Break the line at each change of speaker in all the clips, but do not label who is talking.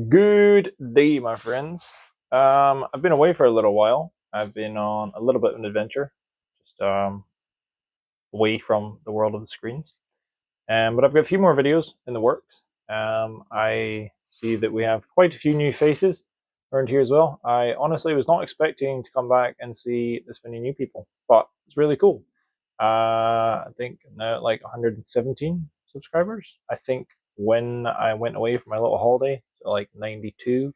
Good day, my friends. I've been away for a little while. I've been on a little bit of an adventure, just away from the world of the screens. But I've got a few more videos in the works. I see that we have quite a few new faces around here as well. I honestly was not expecting to come back and see this many new people, but it's really cool. I think now like 117 subscribers. I think when I went away for my little holiday, like 92.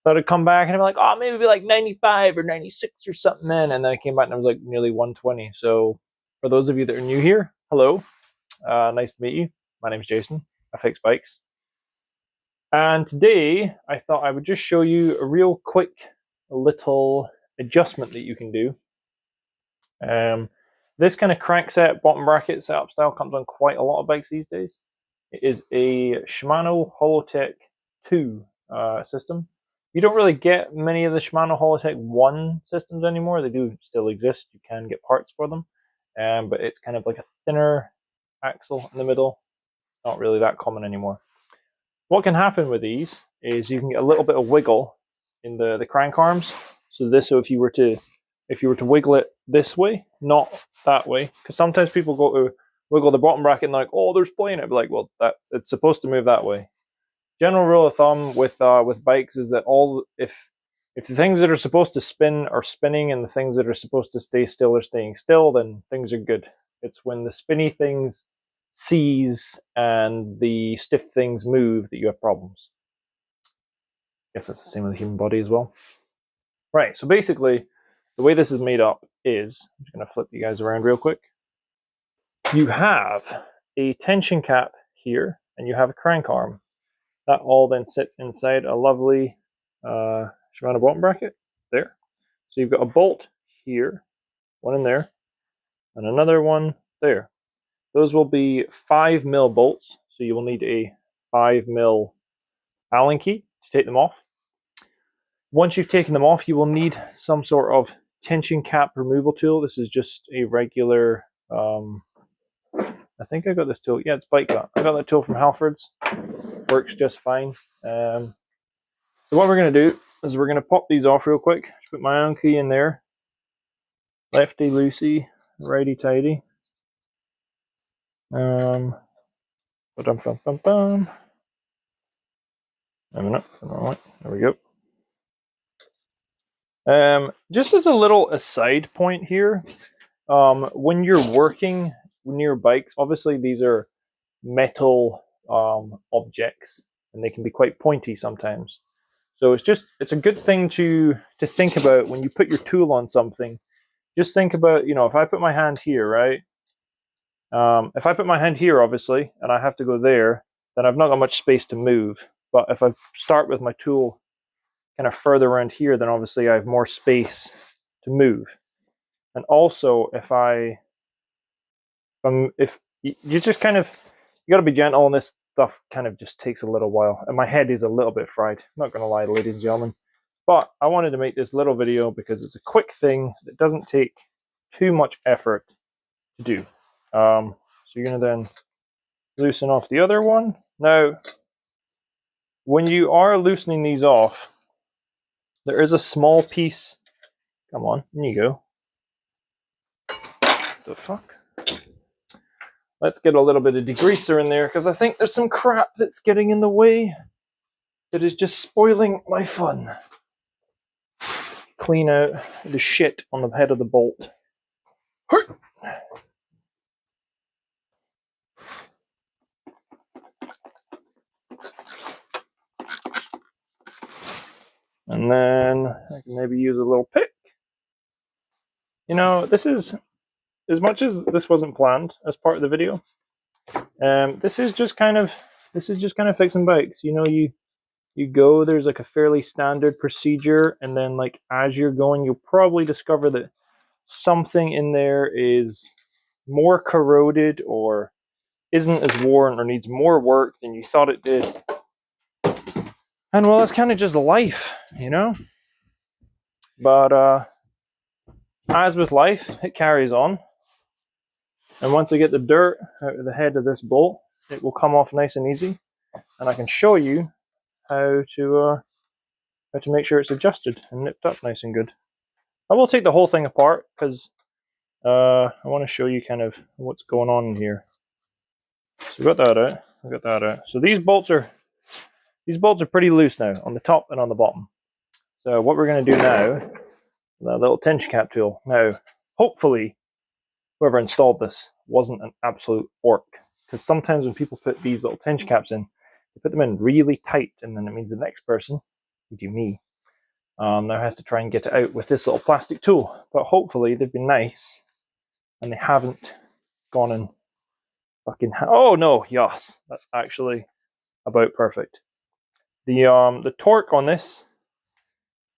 Thought I'd come back and I'd be like, oh, maybe be like 95 or 96 or something then. And then I came back and I was like nearly 120. So for those of you that are new here, hello. Nice to meet you. My name's Jason. I fix bikes. And today I thought I would just show you a real quick little adjustment that you can do. This kind of crankset bottom bracket setup style comes on quite a lot of bikes these days. It is a Shimano Hollowtech 2 system. You don't really get many of the Shimano Hollowtech 1 systems anymore. They do still exist. You can get parts for them. But it's kind of like a thinner axle in the middle. Not really that common anymore. What can happen with these is you can get a little bit of wiggle in the crank arms. So if you were to wiggle it this way, not that way, because sometimes people go to wiggle the bottom bracket and like, oh, there's play in it. But like, well, it's supposed to move that way. General rule of thumb with bikes is that if the things that are supposed to spin are spinning and the things that are supposed to stay still are staying still, then things are good. It's when the spinny things seize and the stiff things move that you have problems. I guess that's the same with the human body as well. Right, so basically, the way this is made up is, I'm just going to flip you guys around real quick. You have a tension cap here, and you have a crank arm. That all then sits inside a lovely Shimano bottom bracket there. So you've got a bolt here, one in there, and another one there. Those will be 5mm bolts, so you will need a 5mm Allen key to take them off. Once you've taken them off, you will need some sort of tension cap removal tool. This is just a regular, I think I got this tool. Yeah, it's bike cut. I got that tool from Halford's. Works just fine. So what we're going to do is we're going to pop these off real quick. Just put my Allen key in there. Lefty loosey, righty tighty. A minute. There we go. Just as a little aside point here, when you're working near bikes, obviously these are metal objects and they can be quite pointy sometimes. So it's a good thing to think about when you put your tool on something. Just think about, if I put my hand here, right? If I put my hand here, obviously, and I have to go there, then I've not got much space to move. But if I start with my tool kind of further around here, then obviously I have more space to move. And also, if you just kind of, you got to be gentle, and this stuff kind of just takes a little while. And my head is a little bit fried, I'm not going to lie, ladies and gentlemen. But I wanted to make this little video because it's a quick thing that doesn't take too much effort to do. So you're going to then loosen off the other one. Now, when you are loosening these off, there is a small piece. Come on, in you go. The fuck? Let's get a little bit of degreaser in there because I think there's some crap that's getting in the way that is just spoiling my fun. Clean out the shit on the head of the bolt. And then I can maybe use a little pick. This is, as much as this wasn't planned as part of the video, this is just kind of fixing bikes. You go, there's like a fairly standard procedure, and then like as you're going, you'll probably discover that something in there is more corroded or isn't as worn or needs more work than you thought it did. And well, that's kind of just life, But as with life, it carries on. And once I get the dirt out of the head of this bolt, it will come off nice and easy. And I can show you how to make sure it's adjusted and nipped up nice and good. I will take the whole thing apart because I want to show you kind of what's going on in here. So we got that out. We got that out. So these bolts are pretty loose now on the top and on the bottom. So what we're going to do now, that little tinge cap tool. Now, hopefully, whoever installed this wasn't an absolute orc, because sometimes when people put these little tinge caps in, they put them in really tight, and then it means the next person, me, now has to try and get it out with this little plastic tool. But hopefully they've been nice and they haven't gone and fucking oh no, yes, that's actually about perfect. The torque on this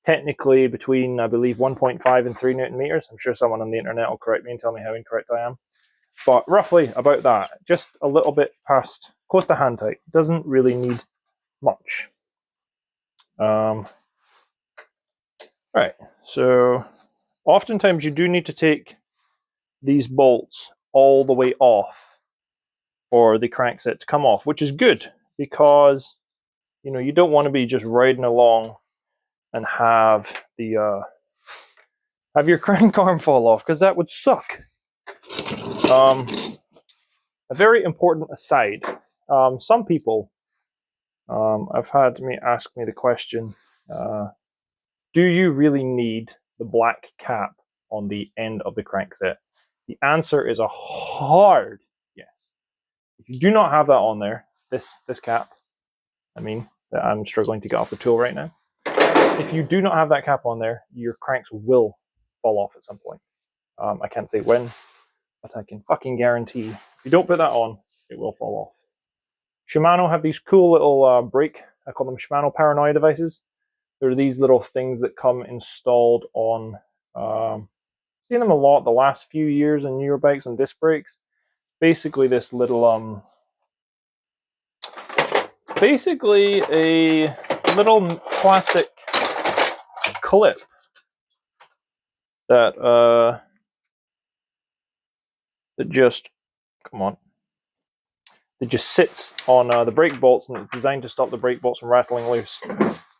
technically between, I believe, 1.5 and 3 Newton meters. I'm sure someone on the internet will correct me and tell me how incorrect I am, but roughly about that, just a little bit past, close to hand tight. Doesn't really need much. Right, so oftentimes you do need to take these bolts all the way off for the crankset to come off, which is good because you don't want to be just riding along and have the have your crank arm fall off, because that would suck. A very important aside, some people I've had me ask me the question, do you really need the black cap on the end of the crankset? The answer is a hard yes. If you do not have that on there, this cap, that I'm struggling to get off the tool right now. If you do not have that cap on there, your cranks will fall off at some point. I can't say when, but I can fucking guarantee if you don't put that on, it will fall off. Shimano have these cool little brake, I call them Shimano paranoia devices. They're these little things that come installed on, seen them a lot the last few years on newer bikes and disc brakes. Basically this little, basically a little plastic clip that that just, come on, that just sits on the brake bolts, and it's designed to stop the brake bolts from rattling loose.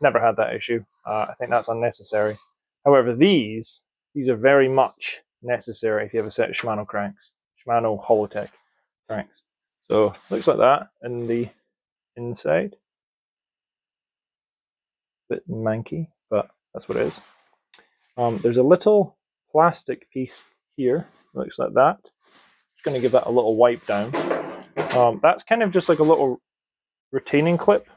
Never had that issue. I think that's unnecessary. However, these are very much necessary if you have a set of Shimano cranks, Shimano Hollowtech cranks. So looks like that in the inside. Bit manky, but that's what it is. There's a little plastic piece here. Looks like that. Just going to give that a little wipe down. That's kind of just like a little retaining clip.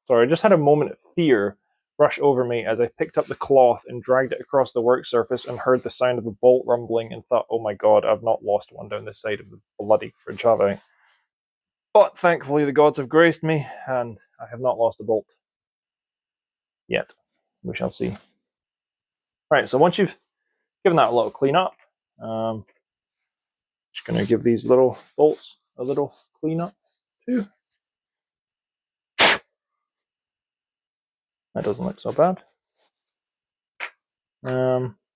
Sorry, I just had a moment of fear rush over me as I picked up the cloth and dragged it across the work surface and heard the sound of a bolt rumbling and thought, oh my god, I've not lost one down this side of the bloody fridge, have I? But thankfully the gods have graced me and I have not lost a bolt. Yet. We shall see. Right, so once you've given that a little clean up, just going to give these little bolts a little clean up too. That doesn't look so bad.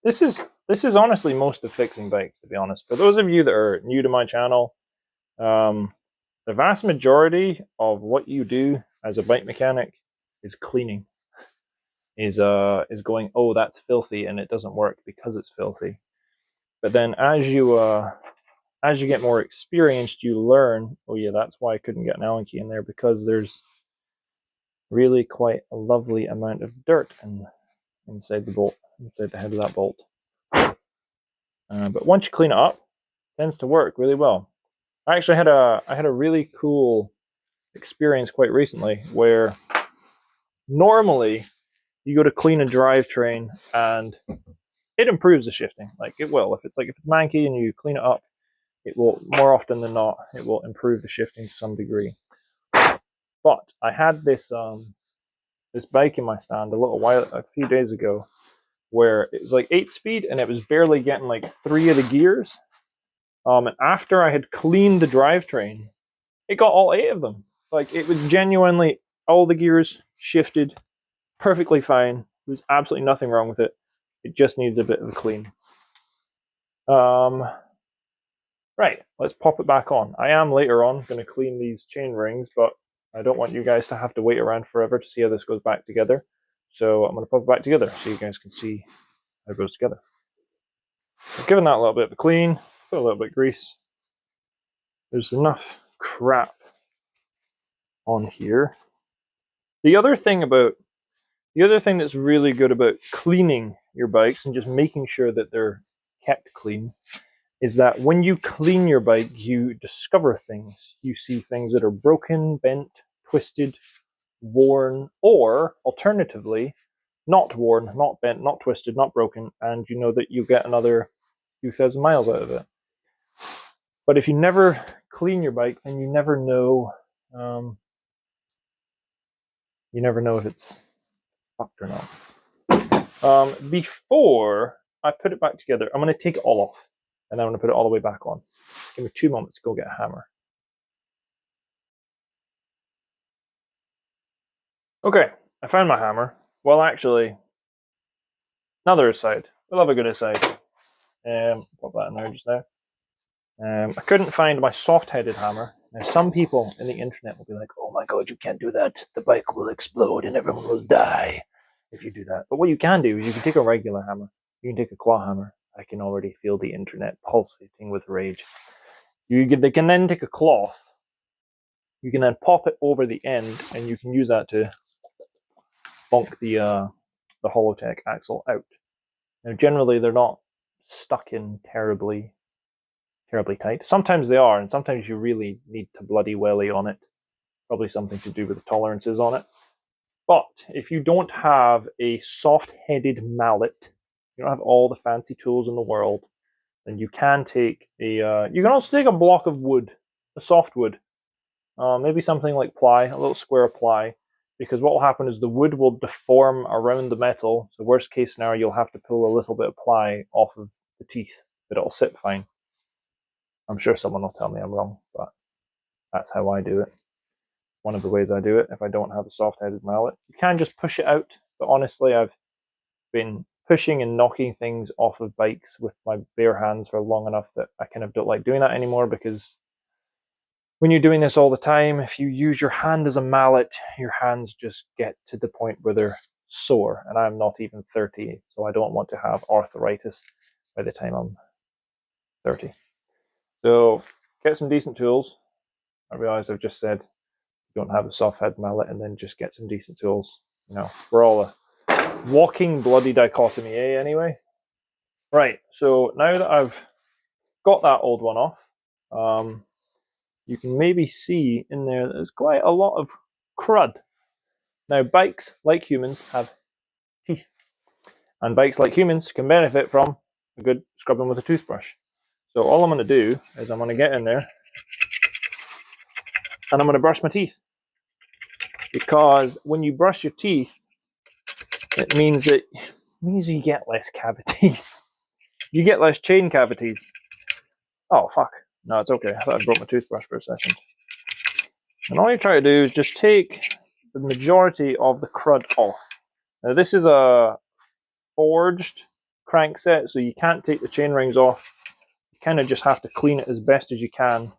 This is honestly most of fixing bikes, to be honest. For those of you that are new to my channel, the vast majority of what you do as a bike mechanic is cleaning. Is going, oh, that's filthy, and it doesn't work because it's filthy. But then as you get more experienced, you learn, oh yeah, that's why I couldn't get an Allen key in there, because there's really quite a lovely amount of dirt inside the bolt, inside the head of that bolt. But once you clean it up, it tends to work really well. I actually had a really cool experience quite recently where normally you go to clean a drivetrain and it improves the shifting. Like it will. If it's manky and you clean it up, it will, more often than not, it will improve the shifting to some degree. But I had this this bike in my stand a few days ago, where it was like 8-speed and it was barely getting like 3 of the gears. And after I had cleaned the drivetrain, it got all 8 of them. Like it was genuinely all the gears shifted perfectly fine. There was absolutely nothing wrong with it. It just needed a bit of a clean. Right, let's pop it back on. I am later on going to clean these chain rings, but I don't want you guys to have to wait around forever to see how this goes back together. So I'm going to put it back together so you guys can see how it goes together. I've given that a little bit of a clean, put a little bit of grease. There's enough crap on here. The other thing that's really good about cleaning your bikes and just making sure that they're kept clean is that when you clean your bike, you discover things. You see things that are broken, bent, twisted, worn, or alternatively, not worn, not bent, not twisted, not broken, and you know that you get another few thousand miles out of it. But if you never clean your bike, then you never know if it's fucked or not. Before I put it back together, I'm going to take it all off, and I'm going to put it all the way back on. Give me 2 moments to go get a hammer. Okay, I found my hammer. Well, actually, another aside. We'll have a good aside. Put that in there just now. I couldn't find my soft-headed hammer. Now, some people in the internet will be like, oh my god, you can't do that. The bike will explode and everyone will die if you do that. But what you can do is you can take a regular hammer. You can take a claw hammer. I can already feel the internet pulsating with rage. They can then take a cloth. You can then pop it over the end, and you can use that to bonk the Hollowtech axle out. Now, generally, they're not stuck in terribly tight. Sometimes they are, and sometimes you really need to bloody welly on it. Probably something to do with the tolerances on it. But if you don't have a soft-headed mallet, you don't have all the fancy tools in the world, then you can take you can also take a block of wood, a soft wood, maybe something like ply, a little square of ply, because what will happen is the wood will deform around the metal. So worst case scenario, you'll have to pull a little bit of ply off of the teeth, but it'll sit fine. I'm sure someone will tell me I'm wrong, but that's how I do it. One of the ways I do it if I don't have a soft-headed mallet. You can just push it out, but honestly, I've been pushing and knocking things off of bikes with my bare hands for long enough that I kind of don't like doing that anymore, because when you're doing this all the time, if you use your hand as a mallet, your hands just get to the point where they're sore, and I'm not even 30, so I don't want to have arthritis by the time I'm 30. So get some decent tools. I realize I've just said don't have a soft head mallet, and then just get some decent tools. You know, we're all a walking bloody dichotomy, eh? Anyway, right. So now that I've got that old one off, you can maybe see in there that there's quite a lot of crud. Now, bikes, like humans, have teeth, and bikes, like humans, can benefit from a good scrubbing with a toothbrush. So all I'm going to do is I'm going to get in there and I'm going to brush my teeth. Because when you brush your teeth, it means you get less cavities. You get less chain cavities. Oh, fuck. No, it's okay. I thought I broke my toothbrush for a second. And all you try to do is just take the majority of the crud off. Now, this is a forged crankset, so you can't take the chain rings off. You kind of just have to clean it as best as you can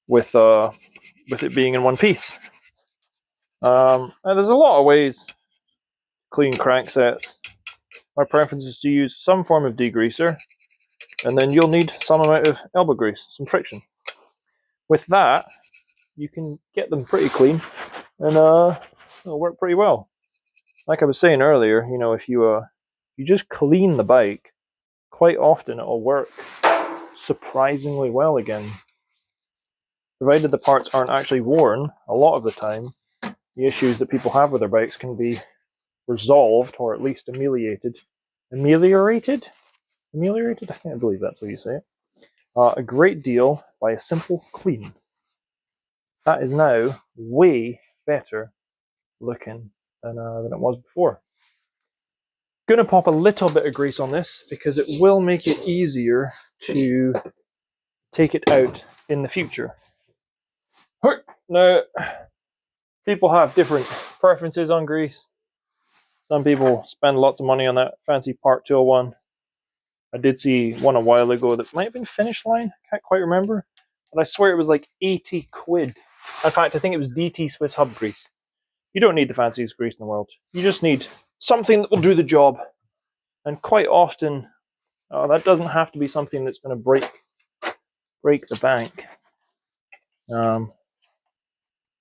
with it being in one piece. Now there's a lot of ways to clean cranksets. My preference is to use some form of degreaser, and then you'll need some amount of elbow grease, some friction. With that, you can get them pretty clean, and it'll work pretty well. Like I was saying earlier, you know, if you just clean the bike, quite often it'll work surprisingly well again. Provided the parts aren't actually worn, a lot of the time, the issues that people have with their bikes can be resolved, or at least ameliorated. Ameliorated? I believe that's what you say it. A great deal by a simple clean. That is now way better looking than it was before. Gonna pop a little bit of grease on this because it will make it easier to take it out in the future. Now, people have different preferences on grease. Some people spend lots of money on that fancy Part 201. I did see one a while ago that might have been Finish Line. Can't quite remember. But I swear it was like 80 quid In fact, I think it was DT Swiss hub grease. You don't need the fanciest grease in the world. You just need something that will do the job. And quite often, that doesn't have to be something that's going to break the bank.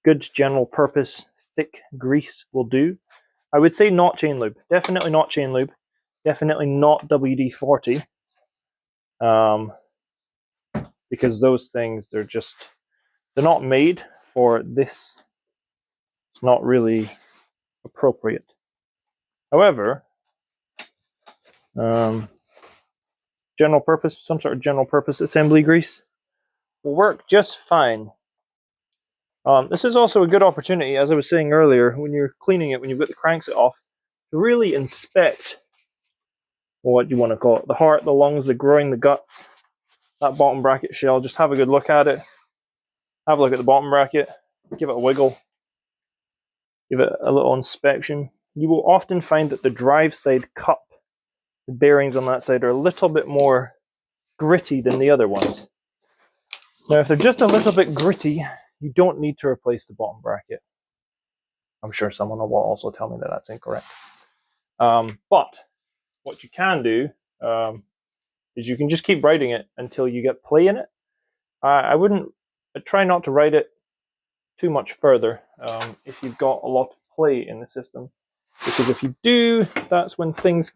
Good general purpose thick grease will do. I would say not chain lube. Definitely not chain lube. Definitely not WD-40. Because those things, they're not made for this. It's not really appropriate. However, general purpose, some sort of general purpose assembly grease will work just fine. This is also a good opportunity, as I was saying earlier, when you're cleaning it, when you've got the crankset off, to really inspect what you want to call it, the heart, the lungs, the groin, the guts, that bottom bracket shell. Just have a good look at it. Have a look at the bottom bracket, give it a wiggle, give it a little inspection. You will often find that the drive side cup, the bearings on that side, are a little bit more gritty than the other ones. Now, if they're just a little bit gritty, you don't need to replace the bottom bracket. I'm sure someone will also tell me that that's incorrect. But what you can do is you can just keep riding it until you get play in it. I try not to ride it too much further if you've got a lot of play in the system, because if you do, that's when things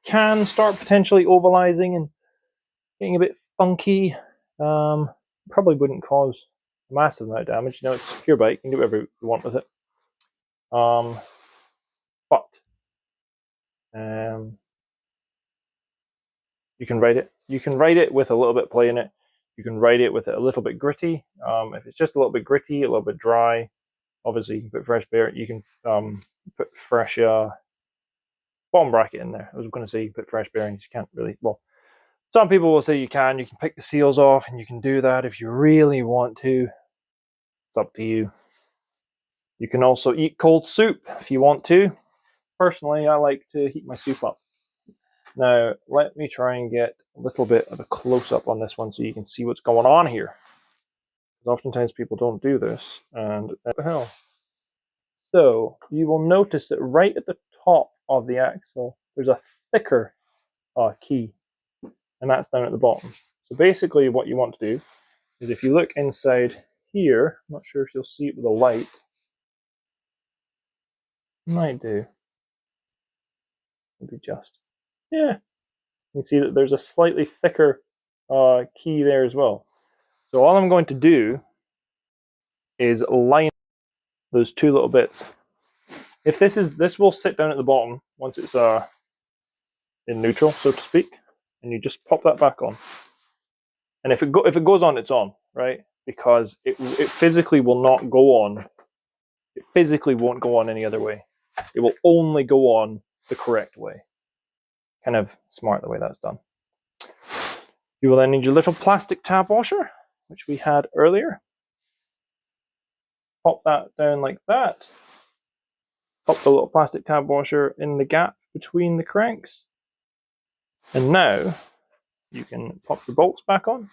can start potentially ovalizing and getting a bit funky. Probably wouldn't cause a massive amount of damage. You know, it's a pure bike, you can do whatever you want with it. But you can ride it. You can ride it with a little bit of play in it. You can ride it with it a little bit gritty. If it's just a little bit gritty, a little bit dry, obviously you can put fresh bearing. You can put fresh bottom bracket in there. I was going to say you put fresh bearings. You can't really. Well, some people will say you can. You can pick the seals off, and you can do that if you really want to. It's up to you. You can also eat cold soup if you want to. Personally, I like to heat my soup up. Now, let me try and get a little bit of a close-up on this one so you can see what's going on here. Because oftentimes people don't do this, and what the hell? So, you will notice that right at the top of the axle, there's a thicker key, and that's down at the bottom. So basically what you want to do is, if you look inside here, I'm not sure if you'll see it with a light. Might do. Maybe just. Yeah. You can see that there's a slightly thicker key there as well. So all I'm going to do is line those two little bits. If this will sit down at the bottom once it's in neutral, so to speak, and you just pop that back on. And if it goes on, it's on, right? Because it physically will not go on. It physically won't go on any other way. It will only go on the correct way. Kind of smart the way that's done. You will then need your little plastic tab washer, which we had earlier. Pop that down like that. Pop the little plastic tab washer in the gap between the cranks. And now you can pop the bolts back on.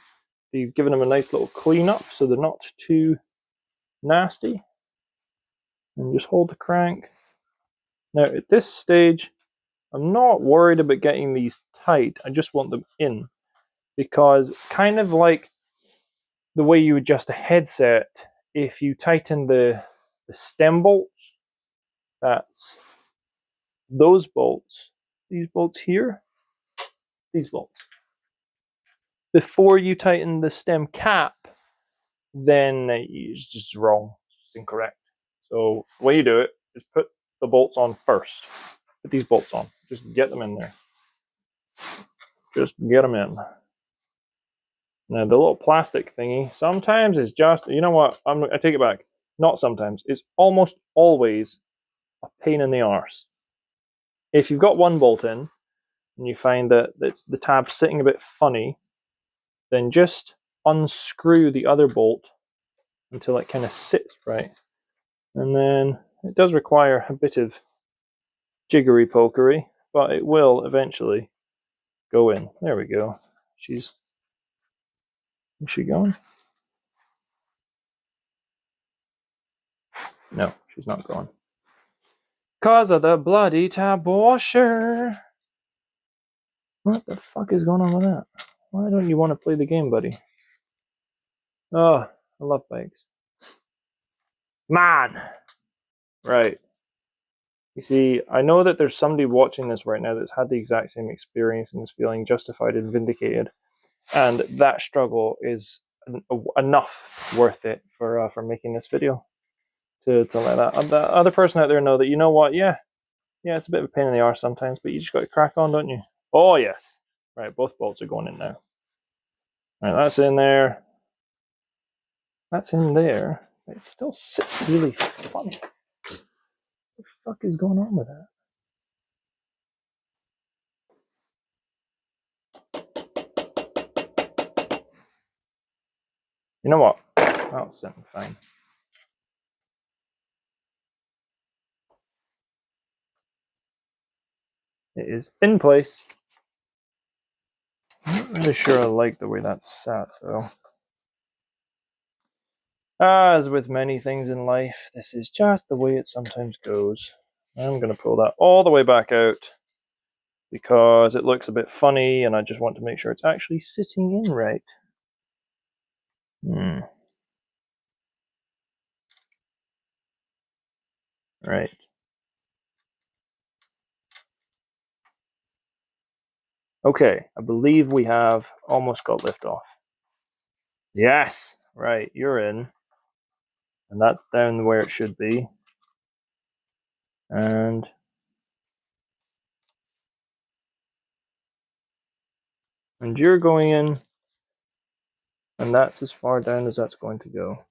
You've given them a nice little clean up so they're not too nasty. And just hold the crank. Now at this stage, I'm not worried about getting these tight. I just want them in. Because kind of like the way you adjust a headset, if you tighten the stem bolts, that's those bolts, these bolts here, these bolts. Before you tighten the stem cap, then it's just wrong, it's incorrect. So the way you do it is put the bolts on first. Put these bolts on, just get them in there. Just get them in. Now the little plastic thingy, sometimes it's just, you know what, I take it back. Not sometimes, it's almost always a pain in the arse. If you've got one bolt in, and you find that the tab's sitting a bit funny, then just unscrew the other bolt until it kind of sits right. And then it does require a bit of jiggery pokery, but it will eventually go in. There we go. Is she going? No, she's not going. Cause of the bloody tab washer. What the fuck is going on with that? Why don't you want to play the game, buddy? Oh, I love bikes. Man! Right. You see, I know that there's somebody watching this right now that's had the exact same experience and is feeling justified and vindicated. And that struggle is enough worth it for making this video. To let that the other person out there know that, you know what, yeah, it's a bit of a pain in the arse sometimes, but you just got to crack on, don't you? Oh, yes. Right, both bolts are going in now. Right, that's in there. That's in there. It still sits really funny. What the fuck is going on with that? You know what? That'll sit fine. It is in place. I'm not really sure I like the way that's sat, though. As with many things in life, this is just the way it sometimes goes. I'm going to pull that all the way back out because it looks a bit funny and I just want to make sure it's actually sitting in right. Right. Okay, I believe we have almost got liftoff. Yes, right, you're in. And that's down where it should be. And you're going in. And that's as far down as that's going to go.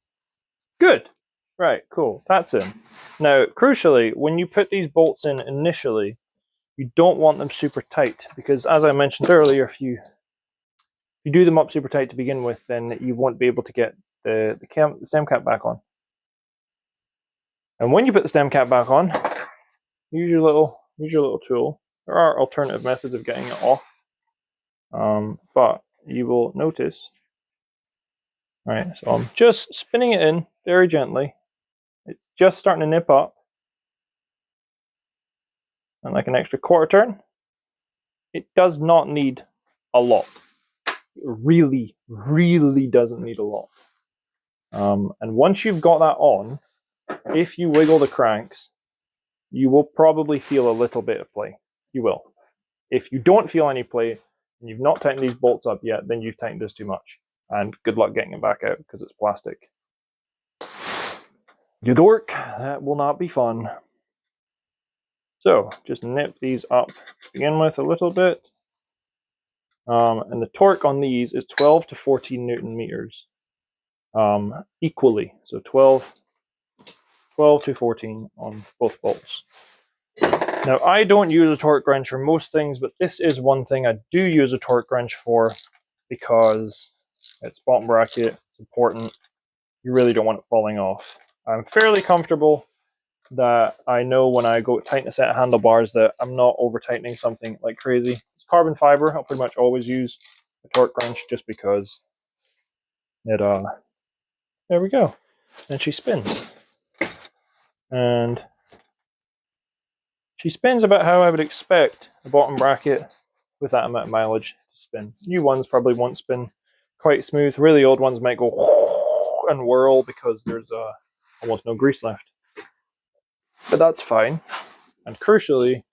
Good. Right, cool. That's in. Now, crucially, when you put these bolts in initially, you don't want them super tight because, as I mentioned earlier, if you do them up super tight to begin with, then you won't be able to get the stem cap back on. And when you put the stem cap back on, use your little tool. There are alternative methods of getting it off, but you will notice. Right, so I'm just spinning it in very gently. It's just starting to nip up. And like an extra quarter turn. It does not need a lot. It really, really doesn't need a lot. And once you've got that on, if you wiggle the cranks, you will probably feel a little bit of play. You will. If you don't feel any play, and you've not tightened these bolts up yet, then you've tightened this too much. And good luck getting it back out, because it's plastic. You dork, that will not be fun. So, just nip these up to begin with a little bit. And the torque on these is 12 to 14 Newton meters. Equally. So 12 to 14 on both bolts. Now, I don't use a torque wrench for most things, but this is one thing I do use a torque wrench for because it's bottom bracket, it's important. You really don't want it falling off. I'm fairly comfortable that I know when I go tighten a set of handlebars that I'm not over tightening something like crazy. It's carbon fiber. I'll pretty much always use a torque wrench just because it there we go. And she spins. And she spins about how I would expect a bottom bracket with that amount of mileage to spin. New ones probably won't spin quite smooth. Really old ones might go and whirl because there's almost no grease left. But that's fine. And crucially,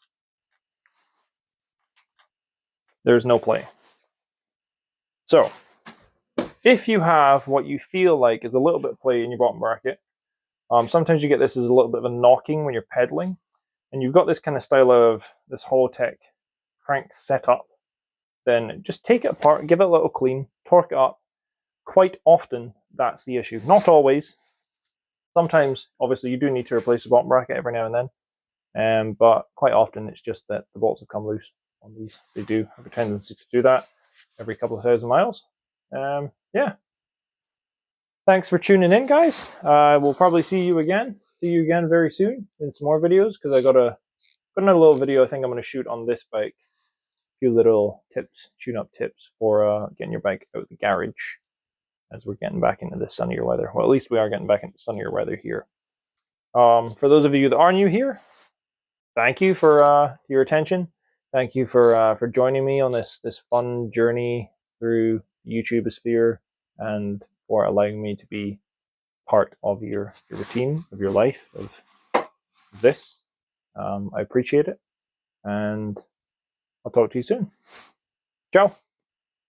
there's no play. So, if you have what you feel like is a little bit of play in your bottom bracket, sometimes you get this as a little bit of a knocking when you're pedaling, and you've got this kind of style of this Hollowtech crank setup, then just take it apart, give it a little clean, torque it up. Quite often, that's the issue. Not always. Sometimes, obviously, you do need to replace the bottom bracket every now and then, but quite often it's just that the bolts have come loose on these. They do have a tendency to do that every couple of thousand miles. Yeah. Thanks for tuning in, guys. We'll probably see you again very soon in some more videos, because I got another little video I think I'm going to shoot on this bike. A few little tips, tune-up tips for getting your bike out of the garage as we're getting back into the sunnier weather. Well, at least we are getting back into sunnier weather here. For those of you that are new here, thank you for your attention. Thank you for joining me on this fun journey through YouTube sphere, and for allowing me to be part of your routine, of your life, of this. I appreciate it, and I'll talk to you soon. Ciao.